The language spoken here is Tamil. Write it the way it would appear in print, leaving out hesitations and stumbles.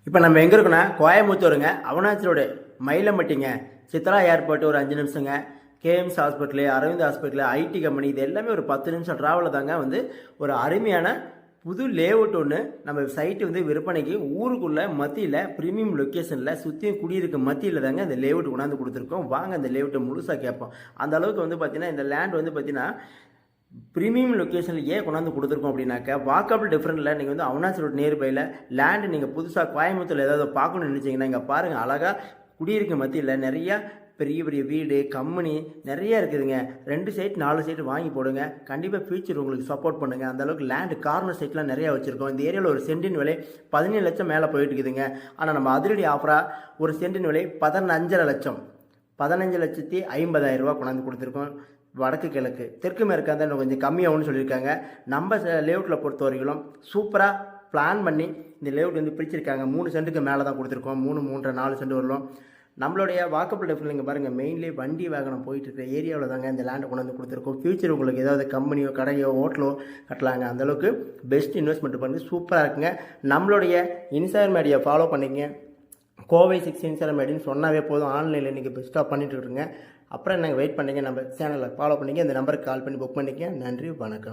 இப்போ நம்ம எங்கே இருக்கோன்னா கோயம்புத்தூருங்க. அவனாசி ரோடு மயிலம்பட்டிங்க. சித்ரா ஏர்போர்ட் ஒரு 5 நிமிஷங்க. KMCH hospital, Aravind hospital, IT company இது எல்லாமே ஒரு 10 நிமிஷம் ட்ராவலில் தாங்க ஒரு அருமையான புது லேஅவுட் ஒன்று நம்ம சைட்டு விற்பனைக்கு ஊருக்குள்ளே மத்தியில் ப்ரீமியம் லொக்கேஷனில் சுற்றியும் குடியிருக்க மத்தியில் தாங்க இந்த லேஅவுட் கொண்டாந்து கொடுத்துருக்கோம். வாங்க இந்த லேஅவுட்டை முழுசாக கேட்போம். அந்த அளவுக்கு பார்த்தீங்கன்னா இந்த லேண்ட் பார்த்தீங்கன்னா ப்ரீமியம் லொக்கேஷனில் ஏன் கொண்டாந்து கொடுத்துருக்கோம் அப்படின்னாக்கா வாக்கபிள் டிஃப்ரெண்ட்டில் நீங்கள் அவனாசி ரோட் நியர்பையில் லேண்டு நீங்கள் புதுசாக கோயம்புத்தூரில் ஏதாவது பார்க்கணும்னு நினச்சிங்கன்னா இங்கே பாருங்கள். அழகாக குடியிருக்க மத்தியில் நிறையா பெரிய பெரிய வீடு கம்பெனி நிறையா இருக்குதுங்க. 2 சைட் 4 சைட்டு வாங்கி போடுங்க. கண்டிப்பாக ஃபியூச்சர் உங்களுக்கு சப்போர்ட் பண்ணுங்கள். அந்தளவுக்கு லேண்டு கார்னர் சைட்லாம் நிறையா வச்சுருக்கோம். இந்த ஏரியாவில் ஒரு சென்டின் விலை 17 லட்சம் மேலே போயிட்டு இருக்குதுங்க. ஆனால் நம்ம அதிரடி ஆஃபராக ஒரு சென்டின் விலை 15.5 லட்சம் 15,50,000 கொண்டாந்து கொடுத்துருக்கோம். வடக்கு கிழக்கு தெற்கு மேற்கு இருந்தால் கொஞ்சம் கம்மியாகும்னு சொல்லியிருக்காங்க. நம்ம லேஅவுட்டில் பொறுத்த வரைக்கும் சூப்பராக பிளான் பண்ணி இந்த லேஅவுட் பிரிச்சிருக்காங்க. 3 சென்ட்டுக்கு மேலே தான் கொடுத்துருக்கோம். 3, 3.5, 4 சென்ட் வரலாம். நம்மளுடைய வாக்கபிள் டிஃப்ரெண்ட் இங்கே பாருங்கள். மெயின்லி வண்டி வாகனம் போயிட்டு இருக்கிற ஏரியாவில் தாங்க இந்த லேண்டை கொண்டு கொடுத்துருக்கோம். ஃபியூச்சர் உங்களுக்கு ஏதாவது கம்பெனியோ கடையோ ஹோட்டலோ கட்டலாங்க. அந்தளவுக்கு பெஸ்ட் இன்வெஸ்ட்மெண்ட் பண்ணி சூப்பராக இருக்குங்க. நம்மளுடைய இன்ஸ்டாகிராம் ஐடியா ஃபாலோ பண்ணிங்க. கோவை 6 இன்ஸ்டாகிராம் ஐடின்னு சொன்னாவே போதும். ஆன்லைனில் இன்றைக்கி பெஸ்ட்டாக பண்ணிட்டு இருக்குங்க. அப்புறம் நாங்கள் வெயிட் பண்ணிங்க. நம்ம சேனலை ஃபாலோ பண்ணிங்க. இந்த நம்பருக்கு கால் பண்ணி புக் பண்ணிக்க. நன்றி, வணக்கம்.